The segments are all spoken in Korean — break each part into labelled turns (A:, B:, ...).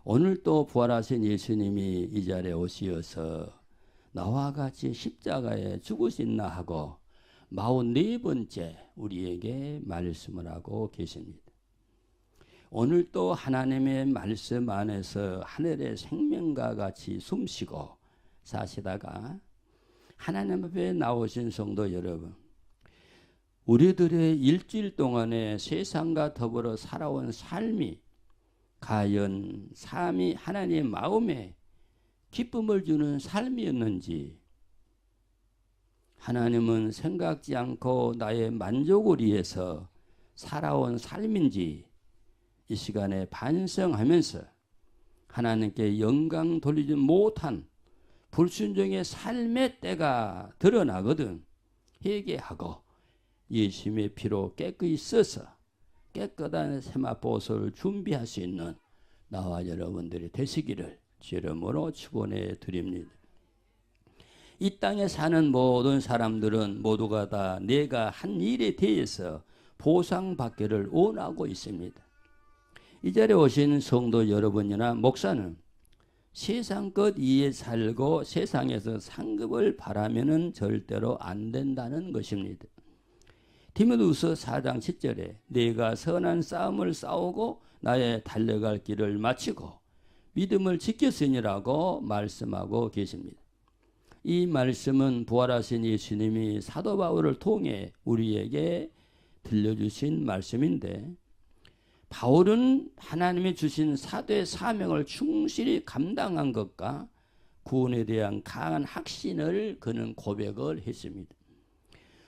A: 오늘 또 부활하신 예수님이 이 자리에 오시어서 나와 같이 십자가에 죽으셨나 하고 44번째 우리에게 말씀을 하고 계십니다. 오늘 또 하나님의 말씀 안에서 하늘의 생명과 같이 숨쉬고 사시다가 하나님 앞에 나오신 성도 여러분, 우리들의 일주일 동안에 세상과 더불어 살아온 삶이 과연 삶이 하나님의 마음에 기쁨을 주는 삶이었는지, 하나님은 생각지 않고 나의 만족을 위해서 살아온 삶인지 이 시간에 반성하면서 하나님께 영광 돌리지 못한 불순종의 삶의 때가 드러나거든 회개하고 예수님의 피로 깨끗이 써서 깨끗한 세마포소를 준비할 수 있는 나와 여러분들이 되시기를 주름으로 축원해 드립니다. 이 땅에 사는 모든 사람들은 모두가 다 내가 한 일에 대해서 보상받기를 원하고 있습니다. 이 자리에 오신 성도 여러분이나 목사는 세상 것 위에 살고 세상에서 상급을 바라면은 절대로 안 된다는 것입니다. 디모데후서 4장 10절에 내가 선한 싸움을 싸우고 나의 달려갈 길을 마치고 믿음을 지켰으니라고 말씀하고 계십니다. 이 말씀은 부활하신 예수님이 사도 바울을 통해 우리에게 들려주신 말씀인데, 바울은 하나님이 주신 사도의 사명을 충실히 감당한 것과 구원에 대한 강한 확신을 그는 고백을 했습니다.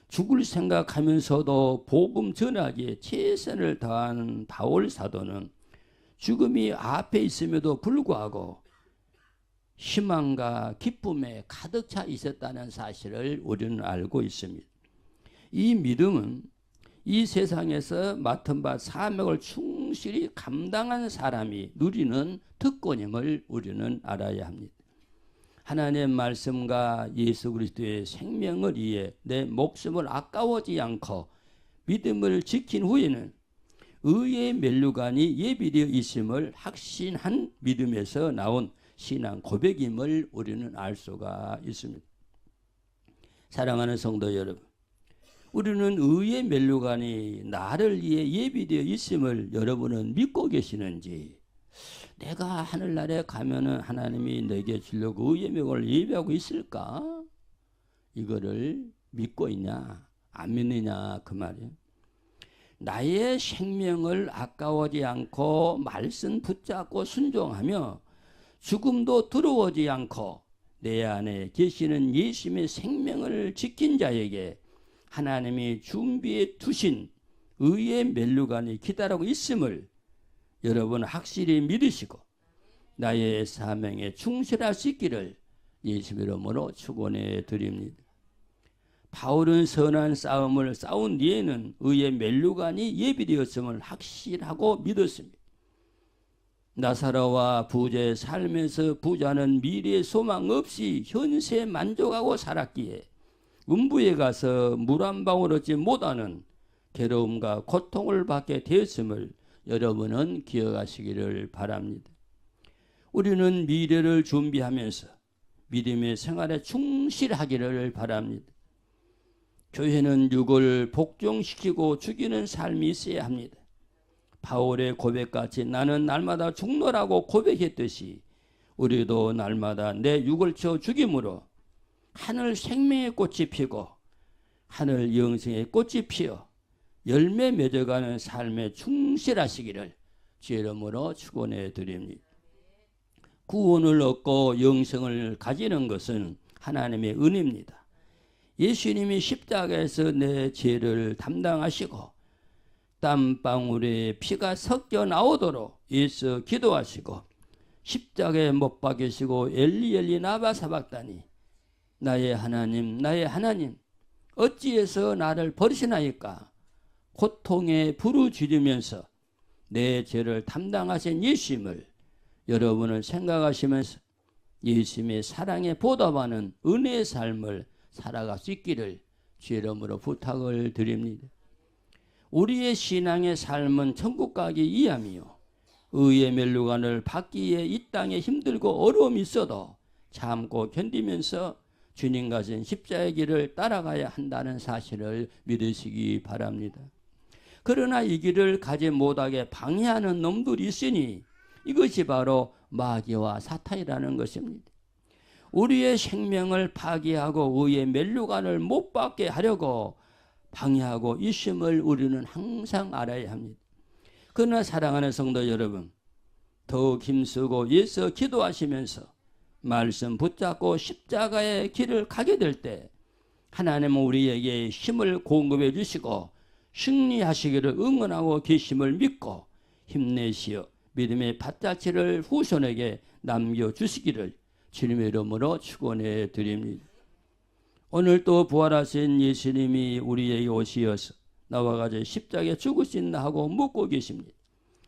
A: 죽을 생각하면서도 복음 전하기에 최선을 다한 바울 사도는 죽음이 앞에 있음에도 불구하고 희망과 기쁨에 가득 차 있었다는 사실을 우리는 알고 있습니다. 이 믿음은 이 세상에서 맡은 바 사명을 충실히 감당한 사람이 누리는 특권임을 우리는 알아야 합니다. 하나님의 말씀과 예수 그리스도의 생명을 위해 내 목숨을 아까워지 않고 믿음을 지킨 후에는 의의 면류관이 예비되어 있음을 확신한 믿음에서 나온 신앙 고백임을 우리는 알 수가 있습니다. 사랑하는 성도 여러분, 우리는 의의 면류관이 나를 위해 예비되어 있음을 여러분은 믿고 계시는지, 내가 하늘나라에 가면은 하나님이 내게 주려고 의의 명을 예비하고 있을까? 이거를 믿고 있냐 안 믿느냐 그 말이에요. 나의 생명을 아까워지 않고 말씀 붙잡고 순종하며 죽음도 두려워지 않고 내 안에 계시는 예수님의 생명을 지킨 자에게 하나님이 준비해 두신 의의 면류관이 기다리고 있음을 여러분 확실히 믿으시고 나의 사명에 충실할 수 있기를 예수의 이름으로 축원해 드립니다. 바울은 선한 싸움을 싸운 뒤에는 의의 면류관이 예비되었음을 확실하고 믿었습니다. 나사로와 부자의 삶에서 부자는 미래의 소망 없이 현세에 만족하고 살았기에 음부에 가서 물 한 방울 얻지 못하는 괴로움과 고통을 받게 되었음을 여러분은 기억하시기를 바랍니다. 우리는 미래를 준비하면서 믿음의 생활에 충실하기를 바랍니다. 교회는 육을 복종시키고 죽이는 삶이 있어야 합니다. 바울의 고백같이 나는 날마다 죽노라고 고백했듯이 우리도 날마다 내 육을 쳐 죽임으로 하늘 생명의 꽃이 피고 하늘 영생의 꽃이 피어 열매 맺어가는 삶에 충실하시기를 주의 이름으로 축원해 드립니다. 구원을 얻고 영생을 가지는 것은 하나님의 은혜입니다. 예수님이 십자가에서 내 죄를 담당하시고 땀방울에 피가 섞여 나오도록 예수 기도하시고 십자가에 못 박히시고 엘리 엘리 나바 사박다니 나의 하나님 나의 하나님 어찌해서 나를 버리시나이까 고통에 부르짖으면서 내 죄를 담당하신 예수님을 여러분을 생각하시면서 예수님의 사랑에 보답하는 은혜의 삶을 살아갈 수 있기를 주의 이름으로 부탁을 드립니다. 우리의 신앙의 삶은 천국 가기 위함이요 의의 면류관을 받기에 이 땅에 힘들고 어려움이 있어도 참고 견디면서 주님 가신 십자가의 길을 따라가야 한다는 사실을 믿으시기 바랍니다. 그러나 이 길을 가지 못하게 방해하는 놈들이 있으니 이것이 바로 마귀와 사탄이라는 것입니다. 우리의 생명을 파괴하고 의의 면류관을 못 받게 하려고 방해하고 있음을 우리는 항상 알아야 합니다. 그러나 사랑하는 성도 여러분, 더욱 힘쓰고 애써 기도하시면서 말씀 붙잡고 십자가의 길을 가게 될 때 하나님은 우리에게 힘을 공급해 주시고 승리하시기를 응원하고 계심을 믿고 힘내시어 믿음의 밭자취를 후손에게 남겨주시기를 주님의 이름으로 축원해 드립니다. 오늘 또 부활하신 예수님이 우리에게 오시어서 나와 같이 십자가에 죽으신다 하고 묻고 계십니다.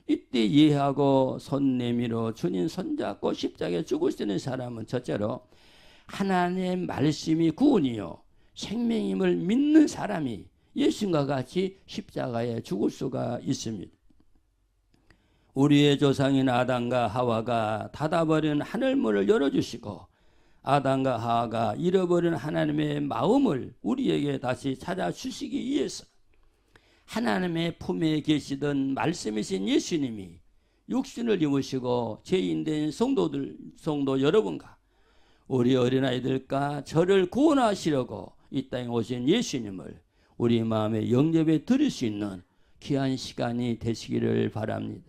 A: 이때 이해하고 손 내밀어 주님 손잡고 십자가에 죽으시는 사람은 첫째로 하나님의 말씀이 구원이요 생명임을 믿는 사람이 예수님과 같이 십자가에 죽을 수가 있습니다. 우리의 조상인 아담과 하와가 닫아버린 하늘문을 열어주시고 아담과 하와가 잃어버린 하나님의 마음을 우리에게 다시 찾아주시기 위해서 하나님의 품에 계시던 말씀이신 예수님이 육신을 입으시고 죄인된 성도 여러분과 우리 어린아이들과 저를 구원하시려고 이 땅에 오신 예수님을 우리 마음에 영접해 드릴 수 있는 귀한 시간이 되시기를 바랍니다.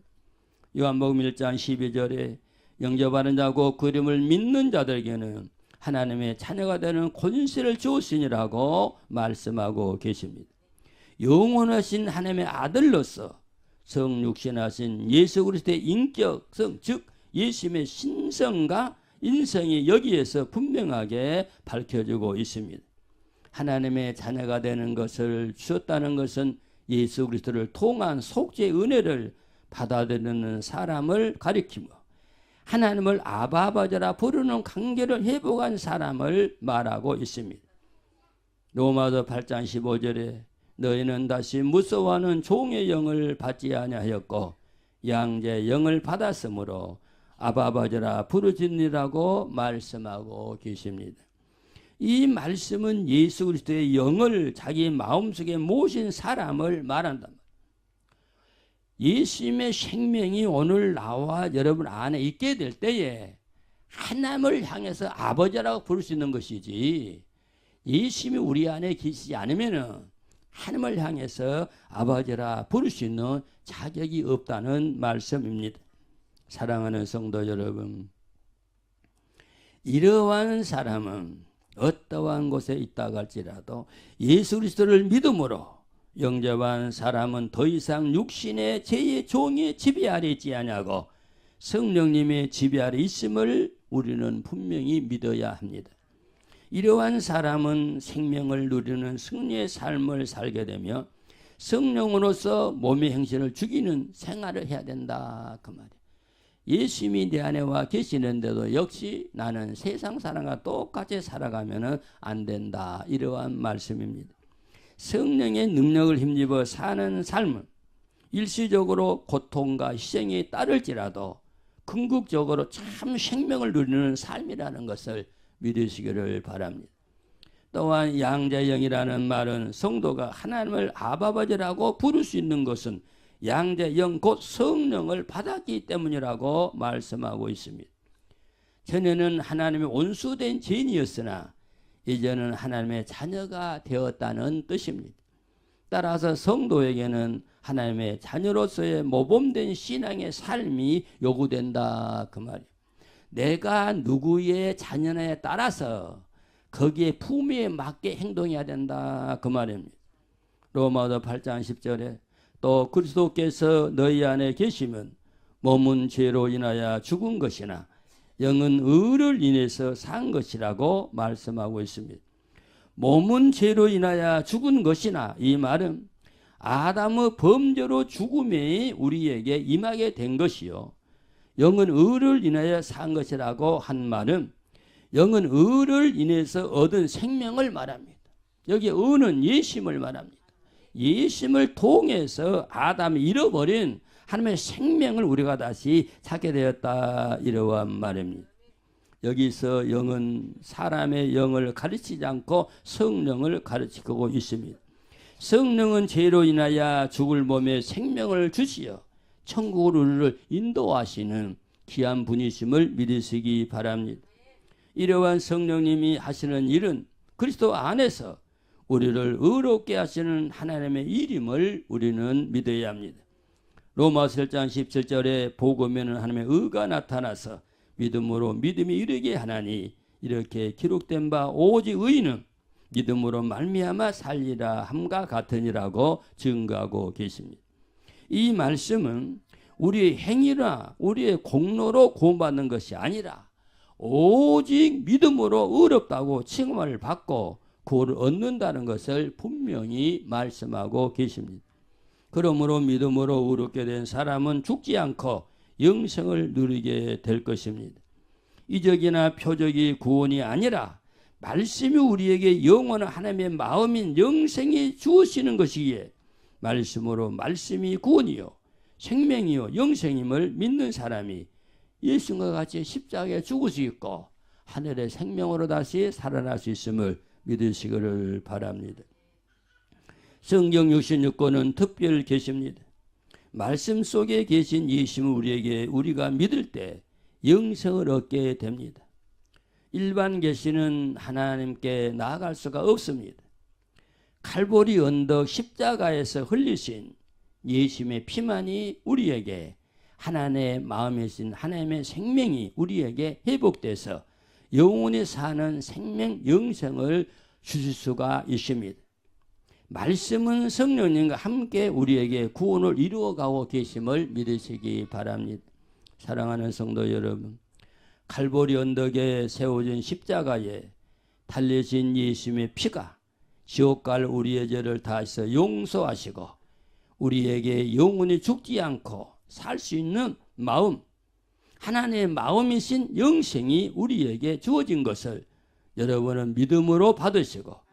A: 요한복음 1장 12절에 영접하는 자고 그 이름을 믿는 자들에게는 하나님의 자녀가 되는 권세를 주었으니라고 말씀하고 계십니다. 영원하신 하나님의 아들로서 성육신하신 예수 그리스도의 인격성, 즉 예수님의 신성과 인성이 여기에서 분명하게 밝혀지고 있습니다. 하나님의 자녀가 되는 것을 주셨다는 것은 예수 그리스도를 통한 속죄의 은혜를 받아들이는 사람을 가리키며 하나님을 아바아버지라 부르는 관계를 회복한 사람을 말하고 있습니다. 로마서 8장 15절에 너희는 다시 무서워하는 종의 영을 받지 아니하였고 양자의 영을 받았으므로 아바아버지라 부르짖으리라고 말씀하고 계십니다. 이 말씀은 예수 그리스도의 영을 자기 마음속에 모신 사람을 말한다. 예수님의 생명이 오늘 나와 여러분 안에 있게 될 때에 하나님을 향해서 아버지라고 부를 수 있는 것이지 예수님이 우리 안에 계시지 않으면 하나님을 향해서 아버지라 부를 수 있는 자격이 없다는 말씀입니다. 사랑하는 성도 여러분, 이러한 사람은 어떠한 곳에 있다고 할지라도 예수 그리스도를 믿음으로 영접한 사람은 더 이상 육신의 죄의 종의 지배 아래 있지 아니하고 성령님의 지배 아래 있음을 우리는 분명히 믿어야 합니다. 이러한 사람은 생명을 누리는 승리의 삶을 살게 되며 성령으로서 몸의 행실을 죽이는 생활을 해야 된다 그 말이에요. 예수님이 내 안에 와 계시는데도 역시 나는 세상 사람과 똑같이 살아가면 안 된다, 이러한 말씀입니다. 성령의 능력을 힘입어 사는 삶은 일시적으로 고통과 희생이 따를지라도 궁극적으로 참 생명을 누리는 삶이라는 것을 믿으시기를 바랍니다. 또한 양자의 영이라는 말은 성도가 하나님을 아바아버지라고 부를 수 있는 것은 양자의 영 곧 성령을 받았기 때문이라고 말씀하고 있습니다. 전에는 하나님의 온수된 죄인이었으나 이제는 하나님의 자녀가 되었다는 뜻입니다. 따라서 성도에게는 하나님의 자녀로서의 모범된 신앙의 삶이 요구된다 그 말이에요. 내가 누구의 자녀냐에 따라서 거기에 품위에 맞게 행동해야 된다 그 말입니다. 로마서 8장 10절에 또 그리스도께서 너희 안에 계시면 몸은 죄로 인하여 죽은 것이나 영은 의를 인해서 산 것이라고 말씀하고 있습니다. 몸은 죄로 인하여 죽은 것이나 이 말은 아담의 범죄로 죽음이 우리에게 임하게 된 것이요 영은 의를 인하여 산 것이라고 한 말은 영은 의를 인해서 얻은 생명을 말합니다. 여기 의는 예심을 말합니다. 예심을 통해서 아담이 잃어버린 하나님의 생명을 우리가 다시 찾게 되었다, 이러한 말입니다. 여기서 영은 사람의 영을 가르치지 않고 성령을 가르치고 있습니다. 성령은 죄로 인하여 죽을 몸에 생명을 주시어 천국으로 우리를 인도하시는 귀한 분이심을 믿으시기 바랍니다. 이러한 성령님이 하시는 일은 그리스도 안에서 우리를 의롭게 하시는 하나님의 일임을 우리는 믿어야 합니다. 로마서 1장 17절에 복음에는 하나님의 의가 나타나서 믿음으로 믿음이 이르게 하나니 이렇게 기록된 바 오직 의인은 믿음으로 말미암아 살리라 함과 같으니라고 증거하고 계십니다. 이 말씀은 우리의 행위나 우리의 공로로 구원받는 것이 아니라 오직 믿음으로 의롭다고 칭함을 받고 구원을 얻는다는 것을 분명히 말씀하고 계십니다. 그러므로 믿음으로 의롭게 된 사람은 죽지 않고 영생을 누리게 될 것입니다. 이적이나 표적이 구원이 아니라 말씀이 우리에게 영원한 하나님의 마음인 영생이 주어지는 것이기에 말씀으로 말씀이 구원이요 생명이요 영생임을 믿는 사람이 예수님과 같이 십자가에 죽을 수 있고 하늘의 생명으로 다시 살아날 수 있음을 믿으시기를 바랍니다. 성경 66권은 특별 계시입니다. 말씀 속에 계신 예수님을 우리에게 우리가 믿을 때 영생을 얻게 됩니다. 일반 계시는 하나님께 나아갈 수가 없습니다. 칼보리 언덕 십자가에서 흘리신 예수님의 피만이 우리에게 하나님의 마음이신 하나님의 생명이 우리에게 회복돼서 영원히 사는 생명 영생을 주실 수가 있습니다. 말씀은 성령님과 함께 우리에게 구원을 이루어가고 계심을 믿으시기 바랍니다. 사랑하는 성도 여러분, 칼보리 언덕에 세워진 십자가에 달려진 예수님의 피가 지옥 갈 우리의 죄를 다해서 용서하시고 우리에게 영원히 죽지 않고 살 수 있는 마음, 하나님의 마음이신 영생이 우리에게 주어진 것을 여러분은 믿음으로 받으시고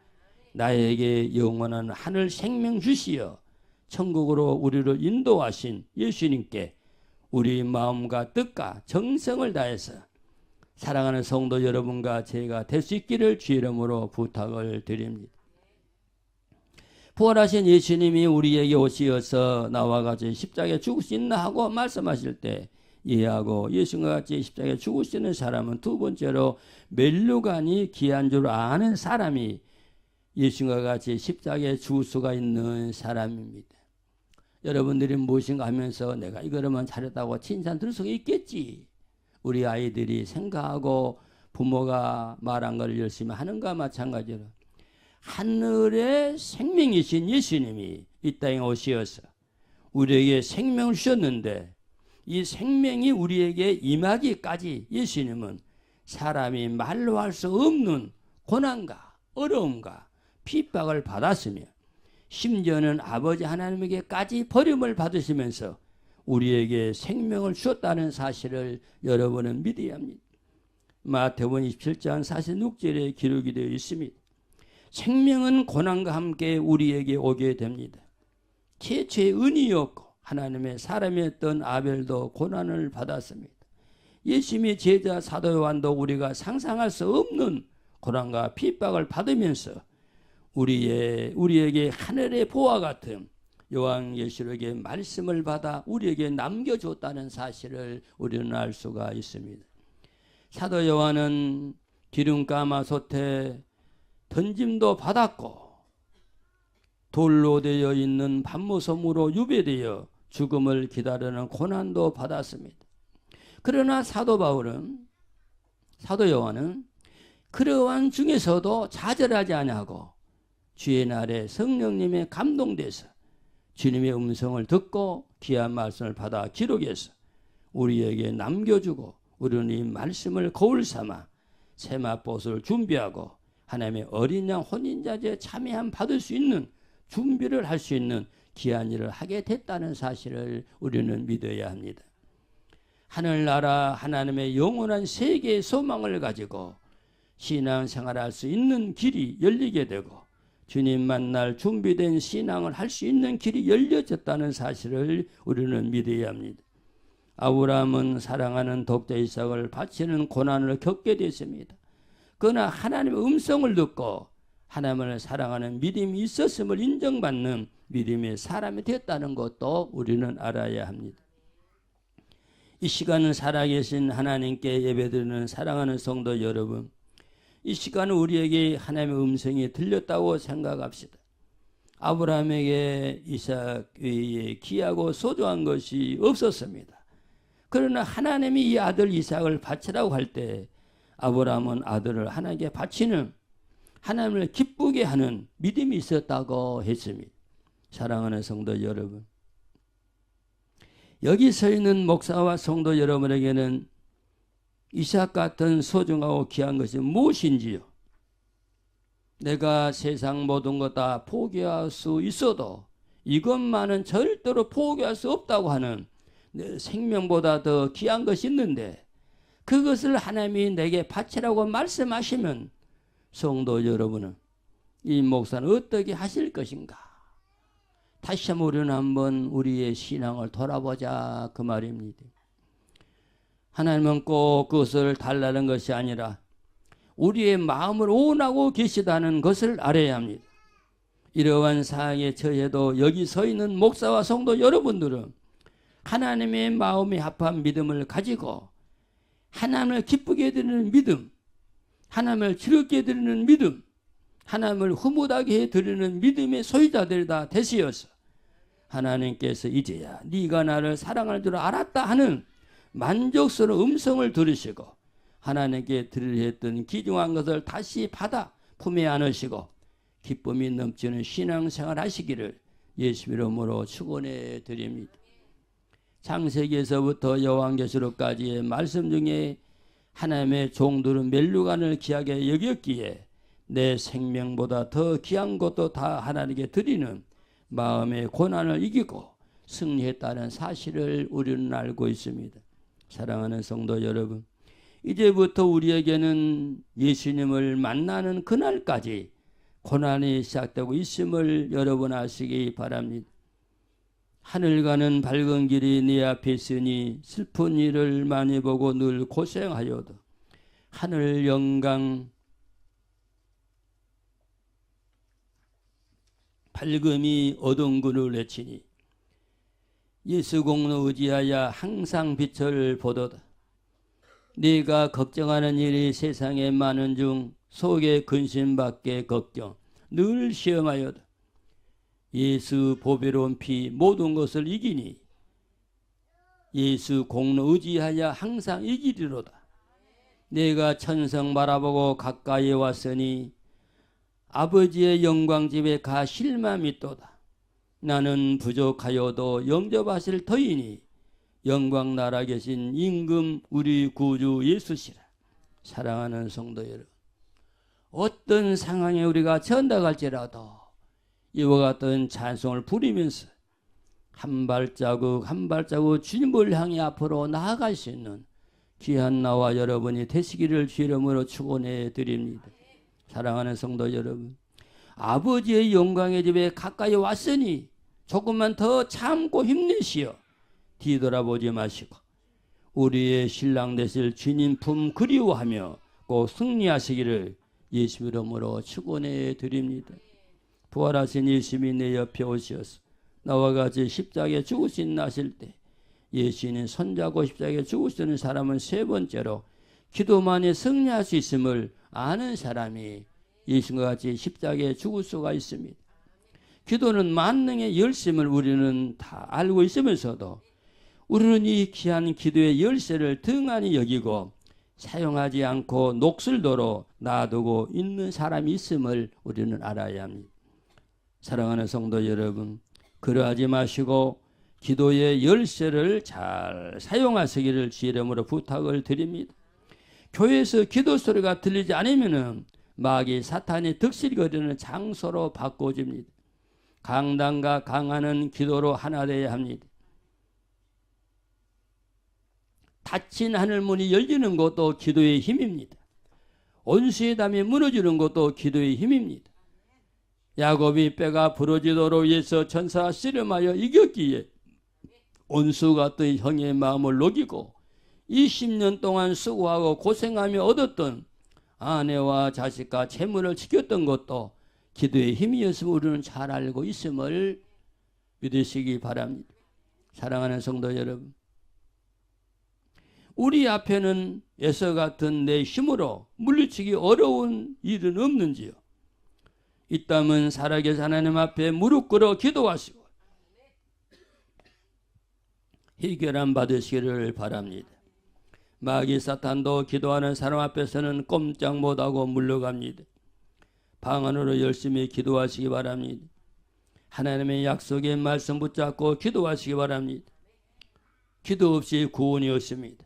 A: 나에게 영원한 하늘 생명 주시어 천국으로 우리를 인도하신 예수님께 우리 마음과 뜻과 정성을 다해서 사랑하는 성도 여러분과 제가 될 수 있기를 주의 이름으로 부탁을 드립니다. 부활하신 예수님이 우리에게 오시어서 나와 같이 십자가에 죽을 수 있나 하고 말씀하실 때 이해하고 예수님과 같이 십자가에 죽을 수 있는 사람은 두 번째로 멸류관이 귀한 줄 아는 사람이 예수님과 같이 십자가에 죽을 수가 있는 사람입니다. 여러분들이 무엇인가 하면서 내가 이거로만 잘했다고 칭찬 들을 수가 있겠지. 우리 아이들이 생각하고 부모가 말한 걸 열심히 하는 것과 마찬가지로 하늘의 생명이신 예수님이 이 땅에 오시어서 우리에게 생명을 주셨는데 이 생명이 우리에게 임하기까지 예수님은 사람이 말로 할 수 없는 고난과 어려움과 핍박을 받았으며 심지어는 아버지 하나님에게까지 버림을 받으시면서 우리에게 생명을 주었다는 사실을 여러분은 믿어야 합니다. 마태복음 27장 46절에 기록이 되어 있습니다. 생명은 고난과 함께 우리에게 오게 됩니다. 최초의 은이었고 하나님의 사람이었던 아벨도 고난을 받았습니다. 예수님의 제자 사도 요한도 우리가 상상할 수 없는 고난과 핍박을 받으면서 우리에게 하늘의 보화 같은 요한계시록의 말씀을 받아 우리에게 남겨줬다는 사실을 우리는 알 수가 있습니다. 사도 요한은 기름가마솥에 던짐도 받았고 돌로 되어 있는 반모섬으로 유배되어 죽음을 기다리는 고난도 받았습니다. 그러나 사도 요한은 그러한 중에서도 좌절하지 아니하고 주의 날에 성령님의 감동돼서 주님의 음성을 듣고 귀한 말씀을 받아 기록해서 우리에게 남겨주고 우리는 이 말씀을 거울 삼아 세마포스를 준비하고 하나님의 어린 양 혼인자제에 참여함 받을 수 있는 준비를 할 수 있는 귀한 일을 하게 됐다는 사실을 우리는 믿어야 합니다. 하늘나라 하나님의 영원한 세계의 소망을 가지고 신앙생활할 수 있는 길이 열리게 되고 주님 만날 준비된 신앙을 할 수 있는 길이 열려졌다는 사실을 우리는 믿어야 합니다. 아브라함은 사랑하는 독자 이삭을 바치는 고난을 겪게 됐습니다. 그러나 하나님의 음성을 듣고 하나님을 사랑하는 믿음이 있었음을 인정받는 믿음의 사람이 됐다는 것도 우리는 알아야 합니다. 이 시간은 살아계신 하나님께 예배드리는 사랑하는 성도 여러분, 이 시간은 우리에게 하나님의 음성이 들렸다고 생각합시다. 아브라함에게 이삭 외에 귀하고 소중한 것이 없었습니다. 그러나 하나님이 이 아들 이삭을 바치라고 할 때 아브라함은 아들을 하나님께 바치는, 하나님을 기쁘게 하는 믿음이 있었다고 했습니다. 사랑하는 성도 여러분, 여기 서 있는 목사와 성도 여러분에게는 이삭 같은 소중하고 귀한 것이 무엇인지요? 내가 세상 모든 것 다 포기할 수 있어도 이것만은 절대로 포기할 수 없다고 하는 내 생명보다 더 귀한 것이 있는데 그것을 하나님이 내게 바치라고 말씀하시면 성도 여러분은, 이 목사는 어떻게 하실 것인가? 다시 한번 우리의 신앙을 돌아보자 그 말입니다. 하나님은 꼭 그것을 달라는 것이 아니라 우리의 마음을 원하고 계시다는 것을 알아야 합니다. 이러한 상황에 처해도 여기 서 있는 목사와 성도 여러분들은 하나님의 마음에 합한 믿음을 가지고 하나님을 기쁘게 해드리는 믿음, 하나님을 즐겁게 해드리는 믿음, 하나님을 흐뭇하게 해드리는 믿음의 소유자들이 다 되시어서 하나님께서 이제야 네가 나를 사랑할 줄 알았다 하는 만족스러운 음성을 들으시고 하나님께 드리려 했던 귀중한 것을 다시 받아 품에 안으시고 기쁨이 넘치는 신앙생활 하시기를 예수 이름으로 축원해 드립니다. 창세기에서부터 요한계시록까지의 말씀 중에 하나님의 종들은 멸류관을 귀하게 여겼기에 내 생명보다 더 귀한 것도 다 하나님께 드리는 마음의 고난을 이기고 승리했다는 사실을 우리는 알고 있습니다. 사랑하는 성도 여러분, 이제부터 우리에게는 예수님을 만나는 그날까지 고난이 시작되고 있음을 여러분 아시기 바랍니다. 하늘가는 밝은 길이 네 앞에 있으니 슬픈 일을 많이 보고 늘 고생하여도 하늘 영광 밝음이 어두운 그를 내치니 예수 공로 의지하여 항상 빛을 보도다. 네가 걱정하는 일이 세상에 많은 중 속에 근심밖에 걱정 늘 시험하여도 예수 보배로운 피 모든 것을 이기니 예수 공로 의지하여 항상 이기리로다. 내가 천성 바라보고 가까이 왔으니 아버지의 영광집에 가 실만 믿도다. 나는 부족하여도 영접하실 터이니 영광 나라 계신 임금 우리 구주 예수시라. 사랑하는 성도 여러분, 어떤 상황에 우리가 전당할지라도 이와 같은 찬송을 부리면서 한 발자국 한 발자국 주님을 향해 앞으로 나아갈 수 있는 귀한 나와 여러분이 되시기를 주 이름으로 축원해 드립니다. 사랑하는 성도 여러분, 아버지의 영광의 집에 가까이 왔으니 조금만 더 참고 힘내시어 뒤돌아보지 마시고 우리의 신랑 되실 주님 품 그리워하며 꼭 승리하시기를 예수 이름으로 축원해 드립니다. 부활하신 예수님이 내 옆에 오시어서 나와 같이 십자가에 죽으신 나실 때 예수님이 손잡고 십자가에 죽으시는 사람은 세 번째로 기도만에 승리할 수 있음을 아는 사람이 예수님과 같이 십자가에 죽을 수가 있습니다. 기도는 만능의 열심을 우리는 다 알고 있으면서도 우리는 이 귀한 기도의 열쇠를 등한히 여기고 사용하지 않고 녹슬도록 놔두고 있는 사람이 있음을 우리는 알아야 합니다. 사랑하는 성도 여러분, 그러하지 마시고 기도의 열쇠를 잘 사용하시기를 주 이름으로 부탁을 드립니다. 교회에서 기도 소리가 들리지 않으면 마귀 사탄이 득실거리는 장소로 바꿔집니다. 강단과 강하는 기도로 하나 되어야 합니다. 닫힌 하늘문이 열리는 것도 기도의 힘입니다. 원수의 담이 무너지는 것도 기도의 힘입니다. 야곱이 뼈가 부러지도록 위해서 천사 씨름하여 이겼기에 온수 같은 형의 마음을 녹이고 20년 동안 수고하고 고생하며 얻었던 아내와 자식과 재물을 지켰던 것도 기도의 힘이었음을 우리는 잘 알고 있음을 믿으시기 바랍니다. 사랑하는 성도 여러분, 우리 앞에는 에서 같은 내 힘으로 물리치기 어려운 일은 없는지요? 있다면 살아계신 하나님 앞에 무릎 꿇어 기도하시고 해결함 받으시기를 바랍니다. 마귀 사탄도 기도하는 사람 앞에서는 꼼짝 못하고 물러갑니다. 방 안으로 열심히 기도하시기 바랍니다. 하나님의 약속의 말씀 붙잡고 기도하시기 바랍니다. 기도 없이 구원이 없습니다.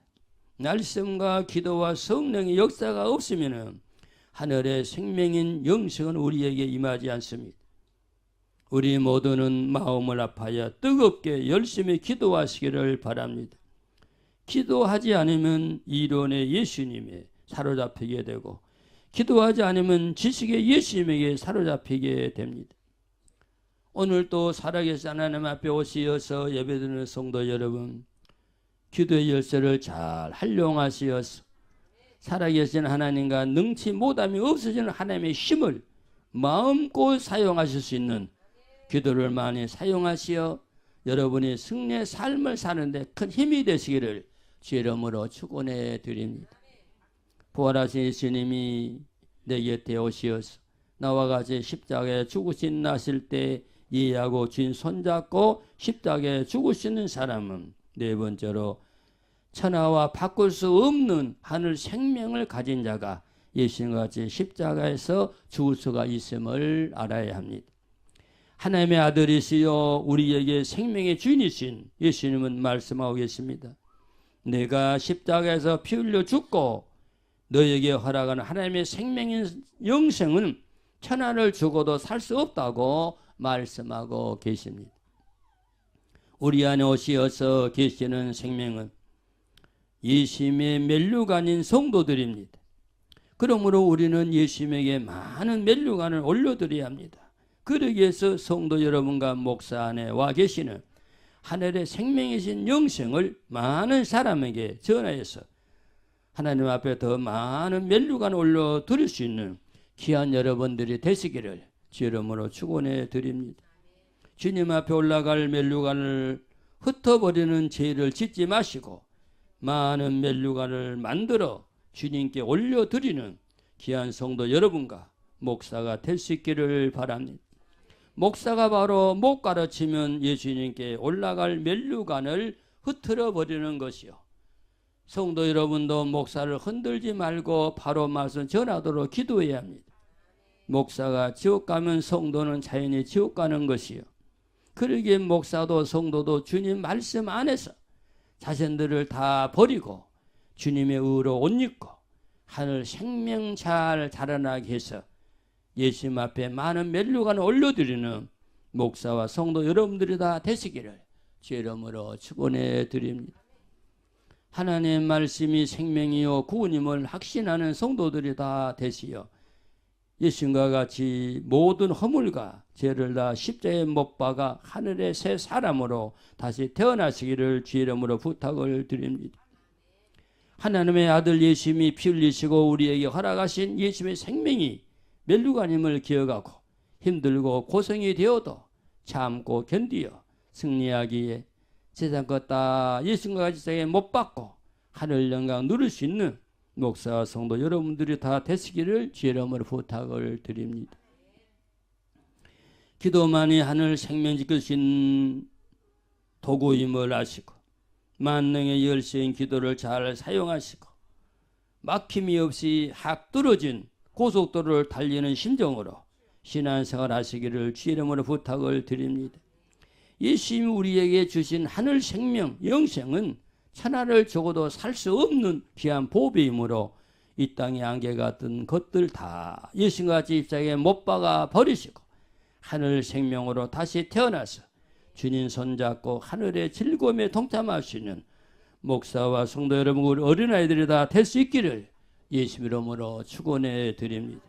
A: 말씀과 기도와 성령의 역사가 없으면 하늘의 생명인 영생은 우리에게 임하지 않습니다. 우리 모두는 마음을 아파야 뜨겁게 열심히 기도하시기를 바랍니다. 기도하지 않으면 이론의 예수님에 사로잡히게 되고 기도하지 않으면 지식의 예수님에게 사로잡히게 됩니다. 오늘 또 살아계신 하나님 앞에 오시어서 예배드리는 성도 여러분, 기도의 열쇠를 잘 활용하시어서 살아계신 하나님과 능치 못함이 없어지는 하나님의 힘을 마음껏 사용하실 수 있는 기도를 많이 사용하시어 여러분이 승리의 삶을 사는데 큰 힘이 되시기를 주의 이름으로 축원해 드립니다. 부활하신 예수님이 내 곁에 오시어서 나와 같이 십자가에 죽으신 나실 때 이해하고 주인 손잡고 십자가에 죽으시는 사람은 네 번째로 천하와 바꿀 수 없는 하늘 생명을 가진 자가 예수님과 같이 십자가에서 죽을 수가 있음을 알아야 합니다. 하나님의 아들이시여 우리에게 생명의 주인이신 예수님은 말씀하고 계십니다. 내가 십자가에서 피 흘려 죽고 너에게 허락하는 하나님의 생명인 영생은 천하를 죽어도 살 수 없다고 말씀하고 계십니다. 우리 안에 오시어서 계시는 생명은 예수님의 멜류관인 성도들입니다. 그러므로 우리는 예수님에게 많은 멜류관을 올려드려야 합니다. 그러기 위해서 성도 여러분과 목사 안에 와 계시는 하늘의 생명이신 영생을 많은 사람에게 전하여서 하나님 앞에 더 많은 멜류관을 올려드릴 수 있는 귀한 여러분들이 되시기를 주의 이름으로 축원해 드립니다. 주님 앞에 올라갈 멜류관을 흩어버리는 죄를 짓지 마시고 많은 멜류관을 만들어 주님께 올려드리는 귀한 성도 여러분과 목사가 될 수 있기를 바랍니다. 목사가 바로 못 가르치면 예수님께 올라갈 멜류관을 흐트러 버리는 것이요. 성도 여러분도 목사를 흔들지 말고 바로 말씀 전하도록 기도해야 합니다. 목사가 지옥 가면 성도는 자연히 지옥 가는 것이요. 그러기에 목사도 성도도 주님 말씀 안에서 자신들을 다 버리고 주님의 의로 옷 입고 하늘 생명 잘 자라나게 해서 예수님 앞에 많은 멜류관을 올려드리는 목사와 성도 여러분들이 다 되시기를 주의 이름으로 축원해 드립니다. 하나님의 말씀이 생명이요 구원임을 확신하는 성도들이 다 되시어 예수님과 같이 모든 허물과 죄를 다 십자가에 못 박아 하늘의 새 사람으로 다시 태어나시기를 주의 이름으로 부탁을 드립니다. 하나님의 아들 예수님이 피 흘리시고 우리에게 허락하신 예수님의 생명이 멜류관임을 기억하고 힘들고 고생이 되어도 참고 견디어 승리하기에 세상 것 다 예수님과 같이 세상에 못 받고 하늘 영광 누릴 수 있는 목사와 성도 여러분들이 다 되시기를 주의 이름으로 부탁을 드립니다. 기도만이 하늘 생명 지킬 수 있는 도구임을 아시고 만능의 열쇠인 기도를 잘 사용하시고 막힘이 없이 확 뚫어진 고속도로를 달리는 심정으로 신앙생활 하시기를 주의 이름으로 부탁을 드립니다. 예수님이 우리에게 주신 하늘 생명, 영생은 천하를 죽어도 살 수 없는 귀한 보배이므로 이 땅의 안개 같은 것들 다 예수님과 같이 입장에 못 박아 버리시고 하늘 생명으로 다시 태어나서 주님 손잡고 하늘의 즐거움에 동참할 수 있는 목사와 성도 여러분, 우리 어린아이들이 다 될 수 있기를 예수 이름으로 축원해 드립니다.